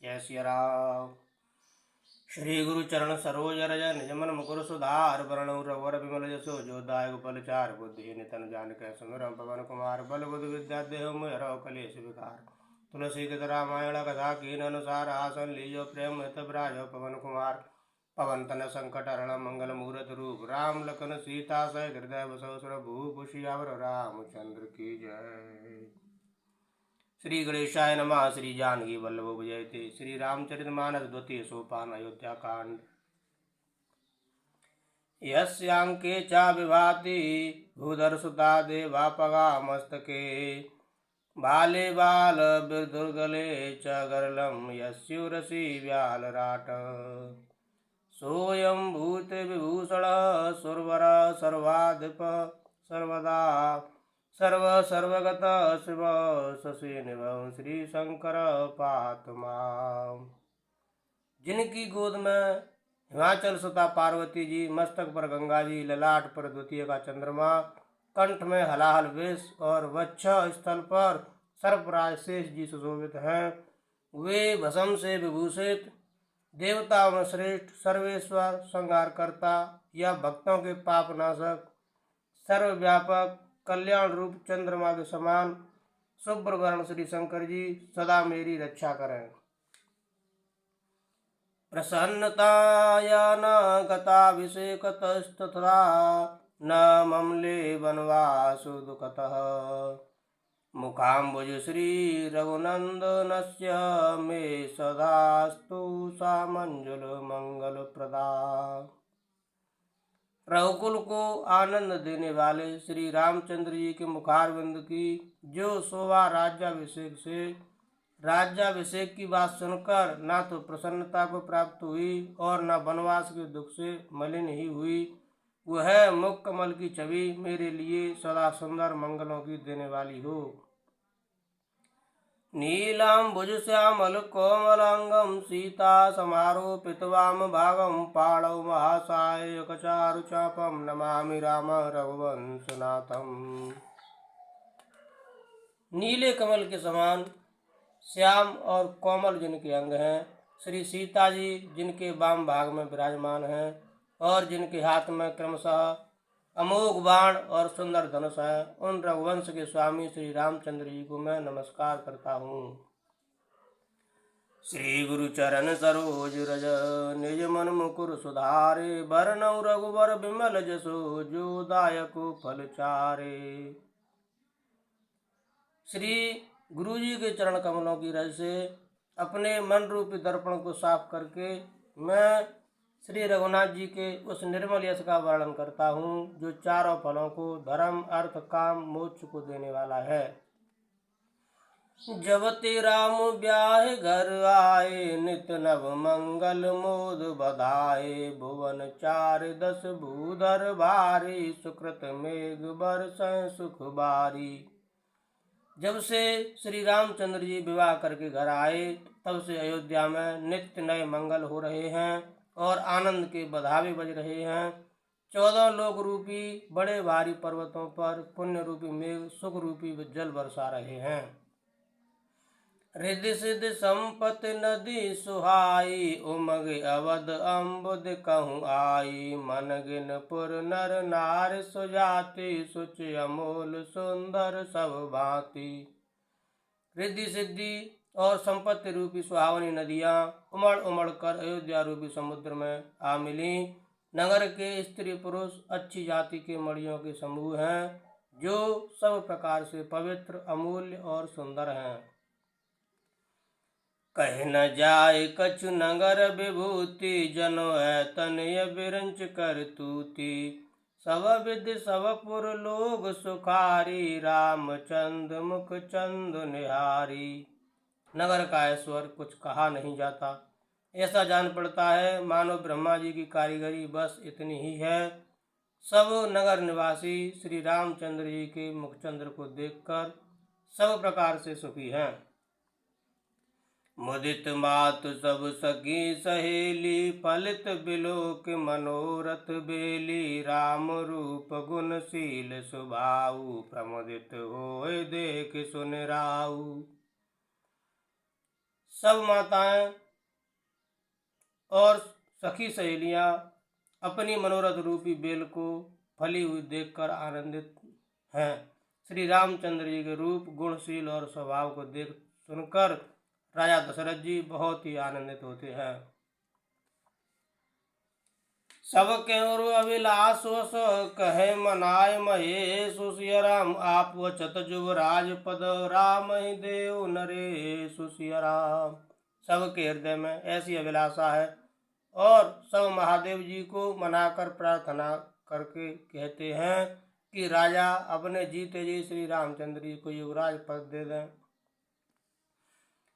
जय सिया राम। श्री गुरु चरण सरोज रज निज मन मुकुर सुधार वरण रवर विमल जसो जो दायक फल चार बुद्धि नितन जान कै सुमिरम पवन कुमार बल बुध विद्या देह मोहर कलेश विकार तुलसी गत रामायण कथा कीन अनुसार आसन लीजो प्रेम हित ब्राजो पवन कुमार पवन तन संकट हरण मंगल मूरत रूप राम लखन सीता सहित हृदय बसो सुर भूप सियावर रामचंद्र की जय। श्री गणेशाय नमः। श्री जानकी वल्लभ जयते। श्री रामचरितमानस द्वितीय सोपान अयोध्या कांड। यस्यांके च विभाति भूधरसुता देवापगा मस्तके बाले बाल बिर्दुर्गले च गरलं यस्युरसि व्यालराट सोऽयं भूत विभूषण सुरवर सर्वाधिप सर्वदा सर्व सर्वगत शिव शशि निभं श्री शंकर पातमा। जिनकी गोद में हिमाचल सुता पार्वती जी, मस्तक पर गंगा जी, ललाट पर द्वितीय का चंद्रमा, कंठ में हलाहल वेश और वक्ष स्थल पर सर्पराज शेष जी सुशोभित हैं, वे भस्म से विभूषित देवताओं में श्रेष्ठ सर्वेश्वर संहारकर्ता या भक्तों के पाप नाशक सर्वव्यापक कल्याण रूप चंद्रमा के समान शुभ्र वर्ण श्री शंकर जी सदा मेरी रक्षा करें। प्रसन्नताया न गताभिषेकतस्तथा न ममले वनवासु दुःखतः मुखाम्बुज श्री रघुनंदनस्य मे सदास्तु सामंजुल मंगल प्रदा। रघुकुल को आनंद देने वाले श्री रामचंद्र जी के मुखारविंद की जो शोभा राज्याभिषेक की बात सुनकर ना तो प्रसन्नता को प्राप्त हुई और न वनवास के दुख से मलिन ही हुई, वह मुख कमल की छवि मेरे लिए सदा सुंदर मंगलों की देने वाली हो। नीलाम्बुज श्यामल कोमलांगम सीता समारोपित वाम भागम पाणौ महासायक चारु चापम नमामि राम रघुवंशनाथम। नीले कमल के समान श्याम और कोमल जिनके अंग हैं, श्री सीता जी जिनके वाम भाग में विराजमान हैं और जिनके हाथ में क्रमशः अमोघ बाण और सुंदर धनुष है, उन रघुवंश के स्वामी श्री रामचंद्र जी को मैं नमस्कार करता हूँ। श्री गुरु चरण सरोज रज निज मन मुकुर सुधारे बरनौ रघुबर बिमल जसो जो दायक फल चारे। श्री गुरु जी के चरण कमलों की रज से अपने मन रूपी दर्पण को साफ करके मैं श्री रघुनाथ जी के उस निर्मल यश का वर्णन करता हूँ जो चारों फलों को धर्म अर्थ काम मोक्ष को देने वाला है। जब ते राम ब्याह घर आए नित नव मंगल मोद बधाए भुवन चार दस भूधर भारी सुकृत मेघ बरसै सुख बारी। जब से श्री रामचंद्र जी विवाह करके घर आए तब से अयोध्या में नित्य नए मंगल हो रहे हैं और आनंद के बधावे बज रहे हैं। 14 लोक रूपी बड़े भारी पर्वतों पर पुण्य रूपी मेघ सुख रूपी जल बरसा रहे हैं। रिद्धि सिद्धि संपत्ति नदी सुहाई उमग अवध अम्बुद कहूँ आई मन गिनपुर नर नार सुजाति सुच अमोल सुंदर सब भांति। रिद्धि सिद्धि और संपत्ति रूपी सुहावनी नदियाँ उमड़ उमड़ कर अयोध्या रूपी समुद्र में आ मिली। नगर के स्त्री पुरुष अच्छी जाति के मणियों के समूह हैं जो सब प्रकार से पवित्र अमूल्य और सुंदर हैं। कह न जाए कछु नगर विभूति जनो है तनय बिरंच कर तूती सब विधि सब पुर लोग सुखारी रामचंद मुख चंद निहारी। नगर का ऐश्वर्य कुछ कहा नहीं जाता, ऐसा जान पड़ता है मानो ब्रह्मा जी की कारीगरी बस इतनी ही है। सब नगर निवासी श्री रामचंद्र जी के मुखचंद्र को देखकर सब प्रकार से सुखी हैं। मुदित मातु सब सखी सहेली फलित बिलोक मनोरथ बेली राम रूप गुणशील सुभाऊ प्रमुदित होए देख सुन राऊ। सब माताएं और सखी सहेलियां अपनी मनोरथ रूपी बेल को फली हुई देखकर आनंदित हैं। श्री रामचंद्र जी के रूप, गुणशील और स्वभाव को देख सुनकर राजा दशरथ जी बहुत ही आनंदित होते हैं। सब क्यों अभिलाष वस कहे मनाय महेश, सिया राम आप वचत जुवराज पद, राम ही देव नरेश सिया राम। सबके हृदय में ऐसी अभिलाषा है और सब महादेव जी को मनाकर प्रार्थना करके कहते हैं कि राजा अपने जीते जी श्री रामचंद्र जी को युवराज पद दे दें।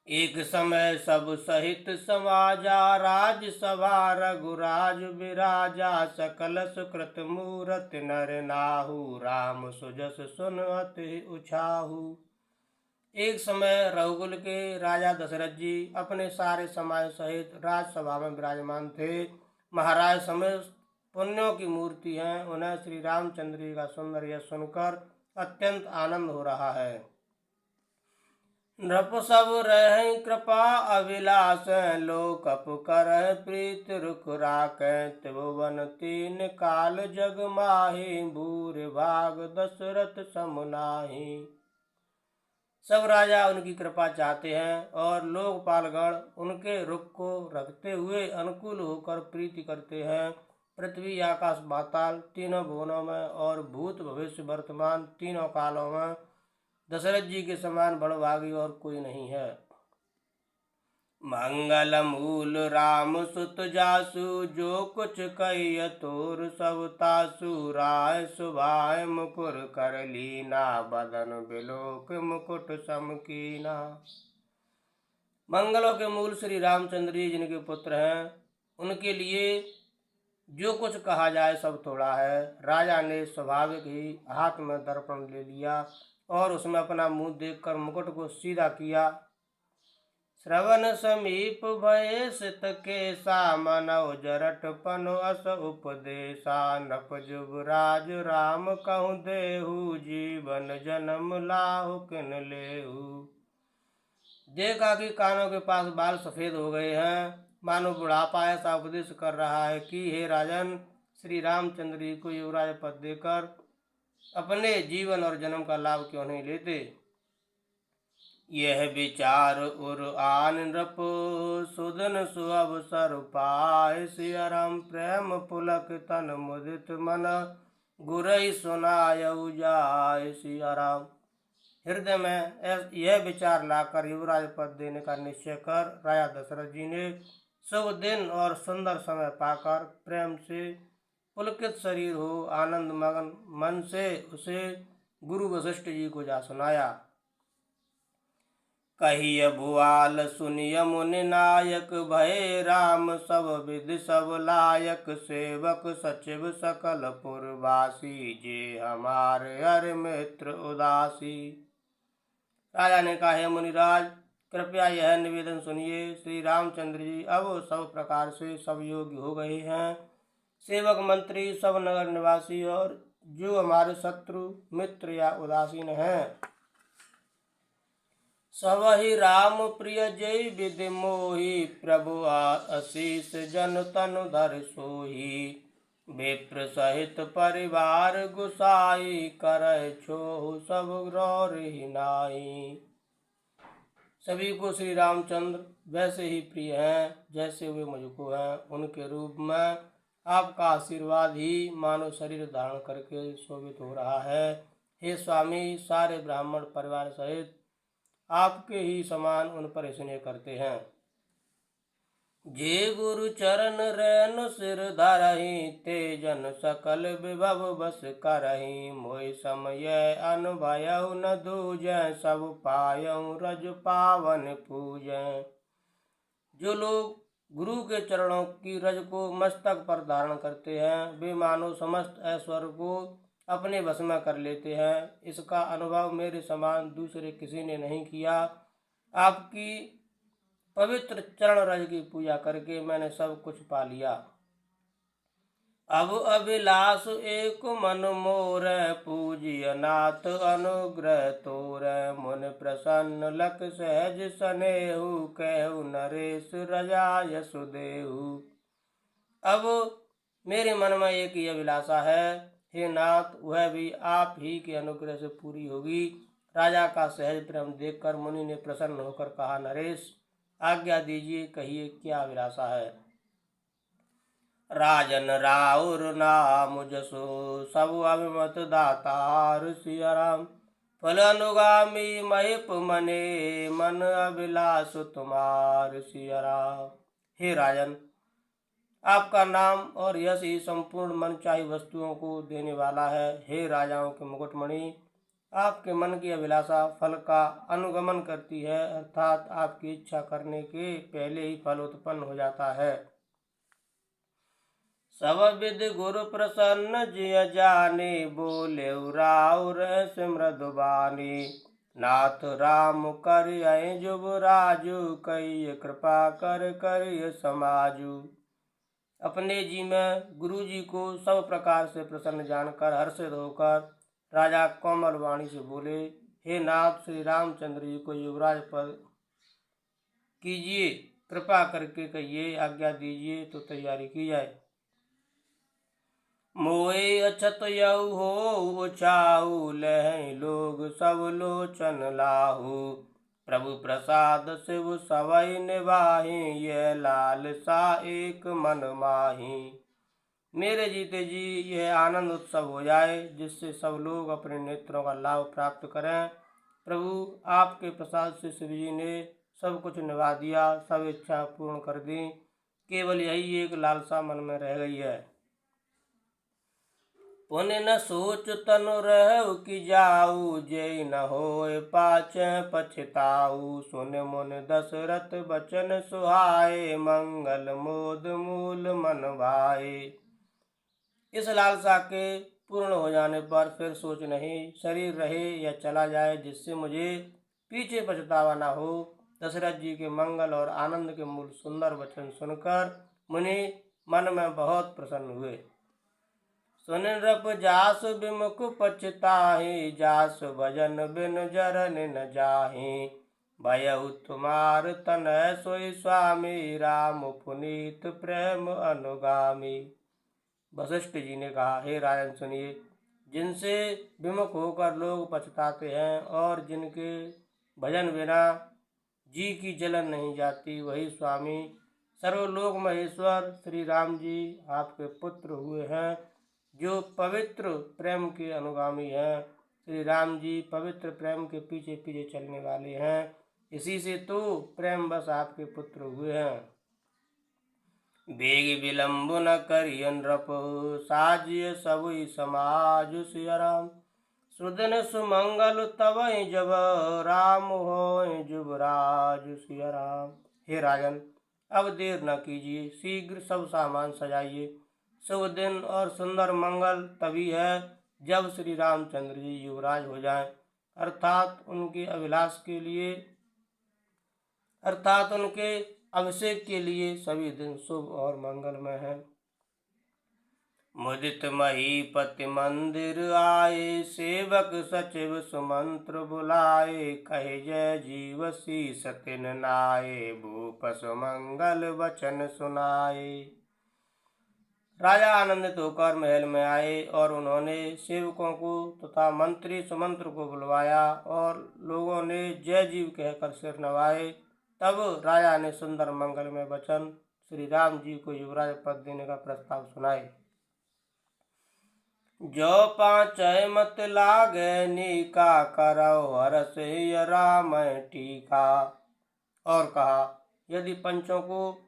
एक समय सब सहित समाजा, राजसभा रघुराज विराजा, सकल सुकृत मूरत नर नाहु, राम सुजस सुन अति उछाहु। एक समय रघुकुल के राजा दशरथ जी अपने सारे समाज सहित राजसभा में विराजमान थे। महाराज समय पुण्यों की मूर्ति हैं, उन्हें श्री रामचंद्र जी का सुंदर यश सुनकर अत्यंत आनंद हो रहा है। नृप सब रह कृपा अभिलाष, लोकप कर प्रीत रुख राख, त्रिभुवन तीन काल जग माहि, भूर भाग दशरथ सम नाहि। सब राजा उनकी कृपा चाहते हैं और लोकपालगण उनके रुख को रखते हुए अनुकूल होकर प्रीति करते हैं। पृथ्वी, आकाश, पाताल तीनों भुवनों में और भूत भविष्य वर्तमान तीनों कालों में दशरथ जी के समान बड़भागी और कोई नहीं है। मंगल मूल राम सुत जासु, जो कुछ कही तोर सब तासु, राय सुभाय मुकुर कर लीना, बदन बिलोक मुकुट सम कीना। मंगलों के मूल श्री रामचंद्र जी जिनके पुत्र हैं, उनके लिए जो कुछ कहा जाए सब थोड़ा है। राजा ने स्वाभाविक ही हाथ में दर्पण ले लिया और उसमें अपना मुंह देखकर मुकुट को सीधा किया। श्रवण समीप भय सित केसा, मनौ जरट पन अस उपदेशा, नप जुवराज राम कहूँ देहु, जीवन जन्म लाहु किन लेहु। देखा कि कानों के पास बाल सफेद हो गए हैं, मानो बुढ़ापा ऐसा उपदेश कर रहा है कि हे राजन, श्री रामचंद्र जी को युवराज पद देकर अपने जीवन और जन्म का लाभ क्यों नहीं लेते। यह विचार उर आन नृप, सुदन सुअवसर पाय, सिया राम प्रेम पुलक तन मुदित मन, गुरई सुनायउ जाय सिया राम। हृदय में यह विचार लाकर युवराज पद देने का निश्चय कर राजा दशरथ जी ने शुभ दिन और सुंदर समय पाकर प्रेम से पुलकित शरीर हो आनंद मगन मन से उसे गुरु वशिष्ठ जी को जा सुनाया। कहिय भुआल सुनिय मुनि नायक, भय राम सब विधि सब लायक, सेवक सचिव सकल पुरवासी, जे हमारे हर मित्र उदासी। राजा ने कहा, हे मुनिराज, कृपया यह निवेदन सुनिए। श्री रामचंद्र जी अब सब प्रकार से सब योग्य हो गए हैं। सेवक मंत्री सब नगर निवासी और जो हमारे शत्रु मित्र या उदासीन हैं, सब ही राम प्रिय जय विधि मोहि, प्रभु आशीष जन तनु धर सोही, विप्र सहित परिवार गुसाई, करय छोहु सब गौर ही नाई। सभी को श्री रामचंद्र वैसे ही प्रिय हैं जैसे वे मुझको हैं। उनके रूप में आपका आशीर्वाद ही मानव शरीर धारण करके शोभित हो रहा है। हे स्वामी, सारे ब्राह्मण परिवार सहित आपके ही समान उन पर स्नेह करते हैं। जे गुरु चरण रैन सिर धरहि, ते जन सकल विभव बस करहि, मोहि समय अनुभयउ न दूजै, सब पायउ रज पावन पूजै। जो लोग गुरु के चरणों की रज को मस्तक पर धारण करते हैं, वे मानो समस्त ऐश्वर्य को अपने वश में कर लेते हैं। इसका अनुभव मेरे समान दूसरे किसी ने नहीं किया। आपकी पवित्र चरण रज की पूजा करके मैंने सब कुछ पा लिया। अब अभिलाष एक मन मोर, पूजिय नाथ अनुग्रह तोर। मुन प्रसन्न लख सहज सनेहु, कहु नरेश रजा यशुदेहु। अब मेरे मन में एक ही अभिलाषा है, हे नाथ, वह भी आप ही के अनुग्रह से पूरी होगी। राजा का सहज प्रेम देखकर मुनि ने प्रसन्न होकर कहा, नरेश आज्ञा दीजिए, कहिए क्या अभिलाषा है। राजन राउर नाम जसो, सब अभिमत दातार सिया राम। फल अनुगामी महिप मने, मन अभिलाष तुम्हार सिया राम। हे राजन, आपका नाम और यश ही संपूर्ण मनचाही वस्तुओं को देने वाला है। हे राजाओं के मुकुटमणि, आपके मन की अभिलाषा फल का अनुगमन करती है, अर्थात आपकी इच्छा करने के पहले ही फल उत्पन्न हो जाता है। सब विद गुरु प्रसन्न जिय जाने, बोले राउर मृदुबानी। नाथ राम कर जुबराजु, कई कृपा कर करिय समाजु। अपने जी में गुरु जी को सब प्रकार से प्रसन्न जानकर हर्षित होकर राजा कोमल वाणी से बोले, हे नाथ, श्री रामचंद्र जी को युवराज पद कीजिए, कृपा करके कहिए, आज्ञा दीजिए तो तैयारी की जाए। मोए अछत यऊ हो उछाऊ, लह लोग सब लोचन लाहू। प्रभु प्रसाद शिव सवै निभाही, यह लाल सा एक मन माही। मेरे जीते जी यह आनंद उत्सव हो जाए, जिससे सब लोग अपने नेत्रों का लाभ प्राप्त करें। प्रभु आपके प्रसाद से शिव जी ने सब कुछ निभा दिया, सब इच्छा पूर्ण कर दी, केवल यही एक लालसा मन में रह गई है। पुण्य न सोच तनु रहु कि जाऊ, जय न होय पाछे पछताऊ। सुन मुन दशरथ बचन सुहाए, मंगल मोद मूल मन भाए। इस लालसा के पूर्ण हो जाने पर फिर सोच नहीं, शरीर रहे या चला जाए, जिससे मुझे पीछे पछतावा न हो। दशरथ जी के मंगल और आनंद के मूल सुंदर वचन सुनकर मुनि मन में बहुत प्रसन्न हुए। सुन नृप जासु विमुख पछताहि, जासु भजन बिन जरन न जाहि। भयउ तुम्हार तनय सोई स्वामी, राम पुनीत प्रेम अनुगामी। वशिष्ठ जी ने कहा, हे राजन सुनिए, जिनसे विमुख होकर लोग पछताते हैं और जिनके भजन बिना जी की जलन नहीं जाती, वही स्वामी सर्वलोक महेश्वर श्री राम जी आपके पुत्र हुए हैं, जो पवित्र प्रेम के अनुगामी हैं। श्री राम जी पवित्र प्रेम के पीछे पीछे चलने वाले हैं, इसी से तो प्रेम बस आपके पुत्र हुए हैं। बेग विलंब न करिय नृप, साजिय सबुई समाज सिया राम। सुदिन सुमंगल तवै जब, राम होय जुबराज सिया राम। हे राजन, अब देर न कीजिए, शीघ्र सब सामान सजाइए। शुभ दिन और सुंदर मंगल तभी है जब श्री रामचंद्र जी युवराज हो जाएं, अर्थात उनके अभिषेक के लिए सभी दिन शुभ और मंगलमय है। मुदित महीपति मंदिर आए, सेवक सचिव सुमंत्र बुलाए। कहे जय जीव शीस तिन नाए, भूप सुमंगल वचन सुनाए। राजा आनंदित होकर महल में आए और उन्होंने सेवकों को तथा मंत्री सुमंत्र को बुलवाया और लोगों ने जय जीव कहकर सिर नवाए। तब राजा ने सुंदर मंगल में वचन श्री राम जी को युवराज पद देने का प्रस्ताव सुनाए। जो पाँचय मत लागे नीका, करौ हरस राम टीका। और कहा, यदि पंचों को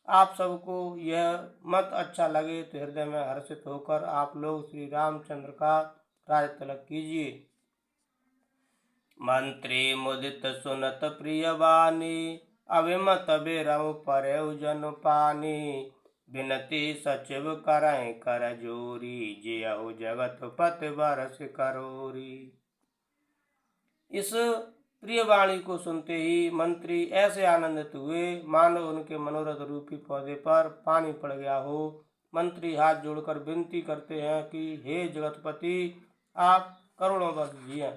आप सबको यह मत अच्छा लगे तो हृदय में हर्षित होकर आप लोग श्री रामचंद्र का राज तिलक कीजिए। मंत्री मुदित सुनत प्रिय बानी, अभिमत बिरम परौ जन पानी। बिनती सचिव करैं कर जोरी, जियहु जगत पति बरस करोरी। इस प्रिय वाणी को सुनते ही मंत्री ऐसे आनंदित हुए मानो उनके मनोरथ रूपी पौधे पर पानी पड़ गया हो। मंत्री हाथ जोड़कर विनती करते हैं कि हे जगतपति, आप करुणा बख्शिए।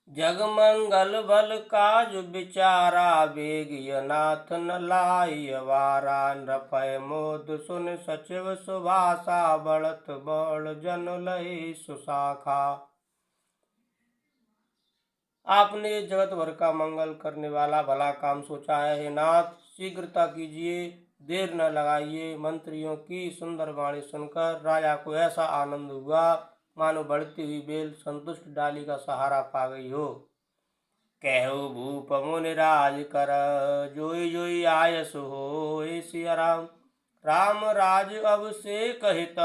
जग मंगल बल काज विचारा, बेगिय नाथ न लाई वारा। नृपय मोद सुन सचिव सुभाषा, बढ़त बड़ जन लय सुशाखा। आपने जगत भर का मंगल करने वाला भला काम सोचा है, हे नाथ शीघ्रता कीजिए, देर न लगाइए। मंत्रियों की सुंदर वाणी सुनकर राजा को ऐसा आनंद हुआ मानो बढ़ती हुई बेल संतुष्ट डाली का सहारा पा गई हो। कहु भूप मुनि राज कर, जोई जोई आयस हो सिया राम। राम राज अब से कहित,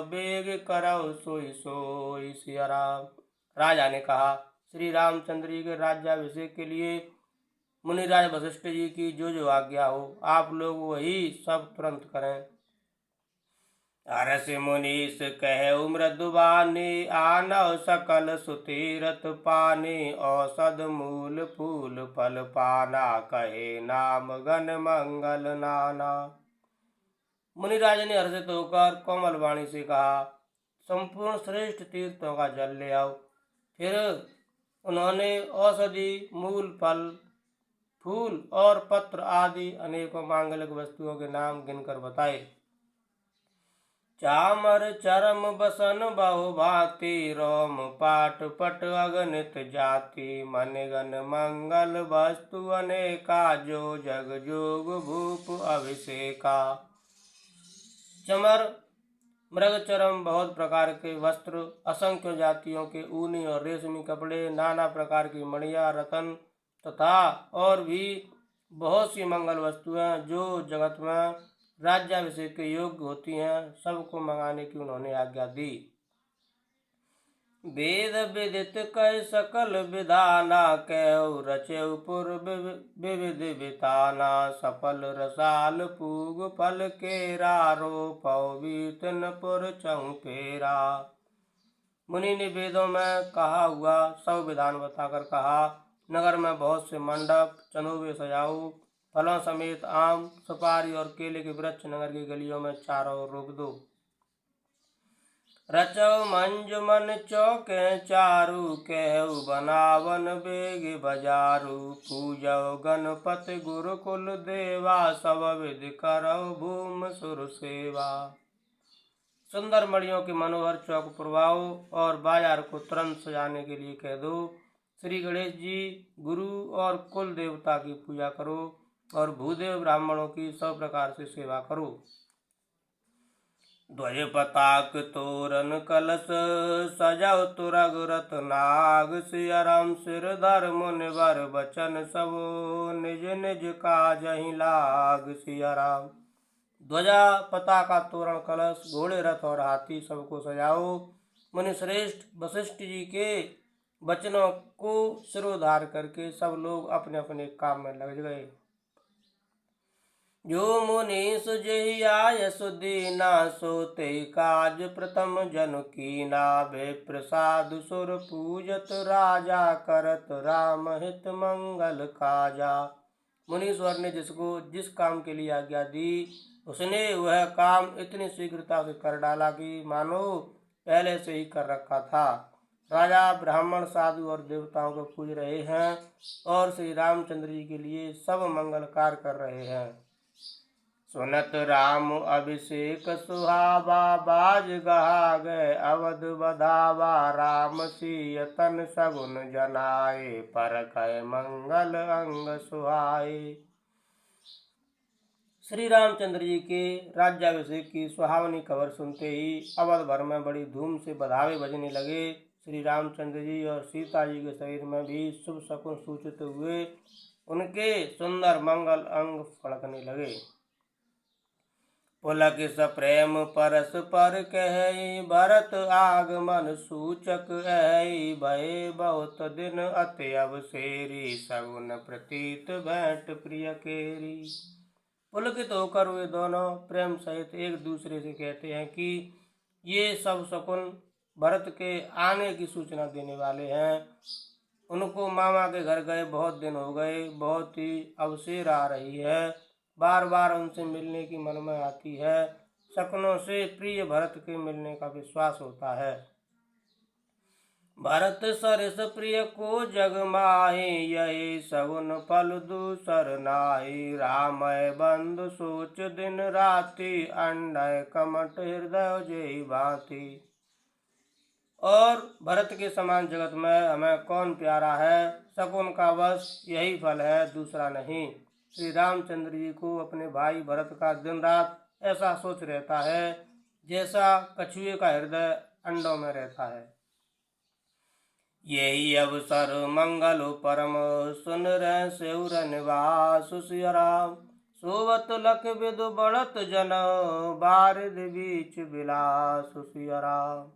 बेग करौ सोई सोई सिया राम। राजा ने कहा, श्री रामचंद्र जी के राज्याभिषेक के लिए मुनिराज वशिष्ठ जी की जो आज्ञा हो, आप लोग वही सब तुरंत करें। अरस मुनीस कहे मृदुबानी, आनव सकल सुतीरथ पानी। औषध मूल फूल फल पाना, कहे नाम गण मंगल नाना। मुनिराज ने हर्षित होकर कोमल वाणी से कहा, संपूर्ण श्रेष्ठ तीर्थों का जल ले आओ। फिर उन्होंने औषधि, मूल फल, फूल और पत्र आदि अनेकों मांगलिक वस्तुओं के नाम गिनकर बताए। चामर चरम बसन बहु भांति, रोम पाट पट अगणित जाति। मन गण मंगल वस्तु अनेका, जो जग जोग भूप अभिषेका। चमर, मृग चरम, बहुत प्रकार के वस्त्र, असंख्य जातियों के ऊनी और रेशमी कपड़े, नाना प्रकार की मणिया, रतन तथा और भी बहुत सी मंगल वस्तुएं जो जगत में राज्याभिषेक के योग्य होती हैं, सबको मंगाने की उन्होंने आज्ञा दी। वेद विदित कह सकल विधाना, कहु रचेउ पूर्व विविध विताना। सफल रसाल पूग फल केरा, रोपौ बीतन पुर चौफेरा। मुनि ने वेदों में कहा हुआ सब विधान बताकर कहा, नगर में बहुत से मंडप, चंदोबे सजाओ, फलों समेत आम, सुपारी और केले के वृक्ष नगर की गलियों में चारों ओर रोप दो। रचौ मंजुमन चौके चारु, कहु बनावन बेग बजारू। पूजौ गणपति गुरुकुल देवा, सब विधि करौ भूम सुर सेवा। सुंदर मणियों के मनोहर चौक पुरवाओ और बाजार को तुरंत सजाने के लिए कह दो। श्री गणेश जी, गुरु और कुल देवता की पूजा करो और भूदेव ब्राह्मणों की सब प्रकार से सेवा करो। ध्वज पताक तोरण कलश, सजौ तुरग रत नाग। सिया राम सिर धर मुनिवर, बचन सबो निज निज काजहि लाग। सिया राम। ध्वजा, पताका, तोरण, कलश, घोड़े, रथ और हाथी सबको सजाओ। मुनि श्रेष्ठ वशिष्ठ जी के वचनों को सिरोधार करके सब लोग अपने अपने काम में लग गए। जो मुनीस जेहि आयसु दीना, सोते काज प्रथम जनु कीना। वे प्रसाद सुर पूजत राजा, करत राम हित मंगल काजा। मुनीश्वर ने जिसको जिस काम के लिए आज्ञा दी, उसने वह काम इतनी शीघ्रता से कर डाला कि मानो पहले से ही कर रखा था। राजा, ब्राह्मण, साधु और देवताओं को पूज रहे हैं और श्री रामचंद्र जी के लिए सब मंगल कार्य कर रहे हैं। सुनत राम अभिषेक सुहावा, बाज गहा गए अवध बधावा। राम सिय तन सगुन जनाए, परखै मंगल अंग सुहाए। श्री रामचंद्र जी के राज्याभिषेक की सुहावनी खबर सुनते ही अवध भर में बड़ी धूम से बधावे बजने लगे। श्री रामचंद्र जी और सीता जी के शरीर में भी शुभ शकुन सूचित हुए, उनके सुंदर मंगल अंग फड़कने लगे। पुलक सप्रेम परस पर कहई, भरत आगमन सूचक ऐ। भय बहुत दिन अति अवसेरी, सगुन प्रतीत भेंट प्रिय केरी। पुलकित होकर वे दोनों प्रेम सहित एक दूसरे से कहते हैं कि ये सब शकुन भरत के आने की सूचना देने वाले हैं। उनको मामा के घर गए बहुत दिन हो गए, बहुत ही अवसेर आ रही है। बार बार उनसे मिलने की मन में आती है। सपनों से प्रिय भरत के मिलने का विश्वास होता है। भरत सरस प्रिय को जग माहि, यही सगुन फल दूसर नाहि। रामय बंधु सोच दिन राति, अंडय कमट हृदय जेहि भांति। और भरत के समान जगत में हमें कौन प्यारा है। शकुन का वश यही फल है, दूसरा नहीं। श्री रामचंद्र जी को अपने भाई भरत का दिन रात ऐसा सोच रहता है जैसा कछुए का हृदय अंडों में रहता है। यही अवसर मंगल परम, सुन रह सेउर निवास। सिया राम सोवत लख विदु बढ़त जन, बारिद बीच बिलास। सिया राम।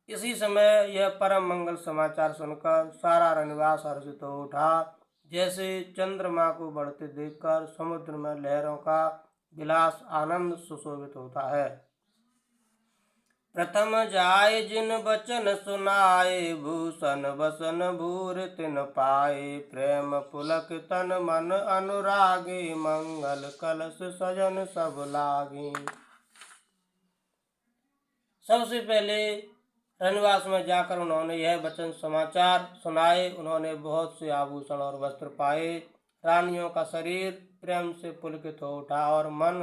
इसी समय यह परम मंगल समाचार सुनकर सारा रनिवास हर्षित हो उठा, जैसे चंद्रमा को बढ़ते देखकर समुद्र में लहरों का विलास आनंद सुशोभित होता है। प्रथम जाय जिन बचन सुनाए, भूषण बसन भूर तिन पाए। प्रेम पुलक तन मन अनुरागे, मंगल कलश सजन सब लागे। सबसे पहले रनिवास में जाकर उन्होंने यह वचन समाचार सुनाए। उन्होंने बहुत से आभूषण और वस्त्र पाए। रानियों का शरीर प्रेम से पुलकित हो उठा और मन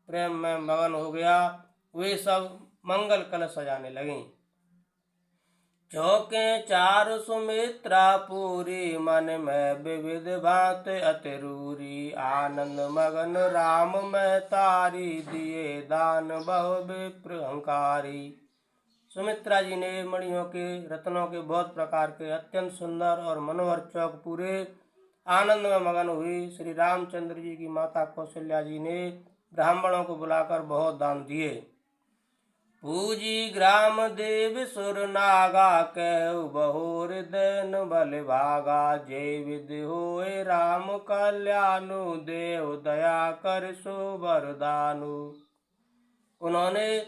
प्रेम में मगन हो गया। वे सब मंगल कलश सजाने लगे। चौके चार सुमित्रा पूरी, मन में विविध भांत अतिरूरी। आनंद मगन राम में तारी, दिए दान बहु विप्र हंकारी। सुमित्रा जी ने मणियों के रत्नों के बहुत प्रकार के अत्यंत सुंदर और मनोहर चौक पूरे आनंद में मगन हुई। श्री रामचंद्र जी की माता कौशल्या जी ने ब्राह्मणों को बुलाकर बहुत दान दिए। पूजी ग्राम देव सुर नागा, कहु बहुर दैन बल भागा। जय विधि होए राम कल्याणु, देव दया कर सो वरदानु। उन्होंने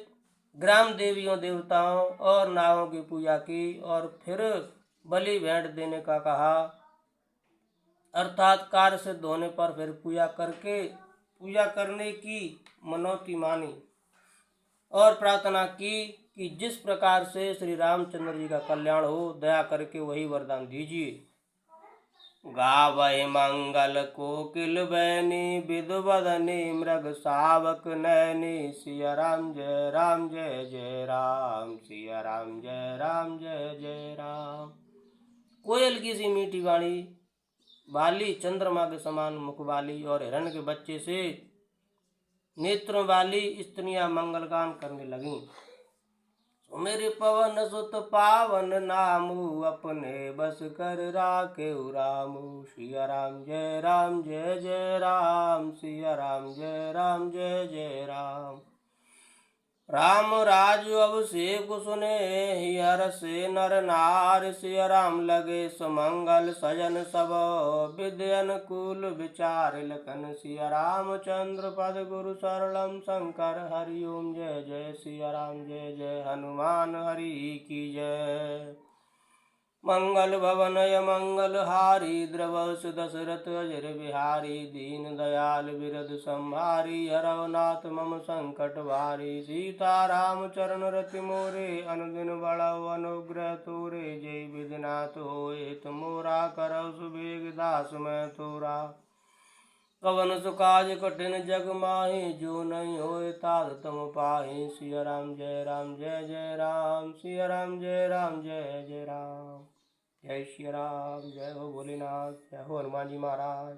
ग्राम देवियों देवताओं और नागों की पूजा की और फिर बलि भेंट देने का कहा, अर्थात कार्य सिद्ध होने पर फिर पूजा करने की मनौती मानी और प्रार्थना की कि जिस प्रकार से श्री रामचंद्र जी का कल्याण हो, दया करके वही वरदान दीजिए। गावै मंगल कोकिल बैनी, विदु बदनी मृग शावक नैनी। सिया राम जय जय राम, सिया राम जय जय राम। कोयल की सी मीठी वाणी वाली, चंद्रमा के समान मुख वाली और हिरण के बच्चे से नेत्रों वाली स्त्रियां मंगलगान करने लगीं। मेरे पवन सुत पावन नामू, अपने बस कर राखे रामू। सिया राम जय जय राम, सिया राम जय जय राम। राम राज अभिषेक सुने, हर से नर नार। सिया राम लगे सुमंगल सजन सब, विद्यन कुल विचार लखन। सिया रामचंद्र पद गुरु शरणम शंकर, हरि ओम जय जय। सिया राम जय जय हनुमान हरि की जय। मंगल भवनय मंगल हारी, द्रवस दशरथ अजर बिहारी। दीन दयाल बिरद संभारी, हरव नाथ मम संकट भारी। सीता राम चरण रति मोरे, अनुदिन बड़ाओ अनुग्रह तोरे। जय विधिनाथ होए तुमोरा, करौ सुबेग दास मैं तोरा। कवन सुकाज कठिन जग माही, जो नहीं होए तार तम पाही। सिया राम जय जय राम, सिया राम जय जय राम। जय श्री राम, जय हो भोलेनाथ, जय हो हनुमान जी महाराज।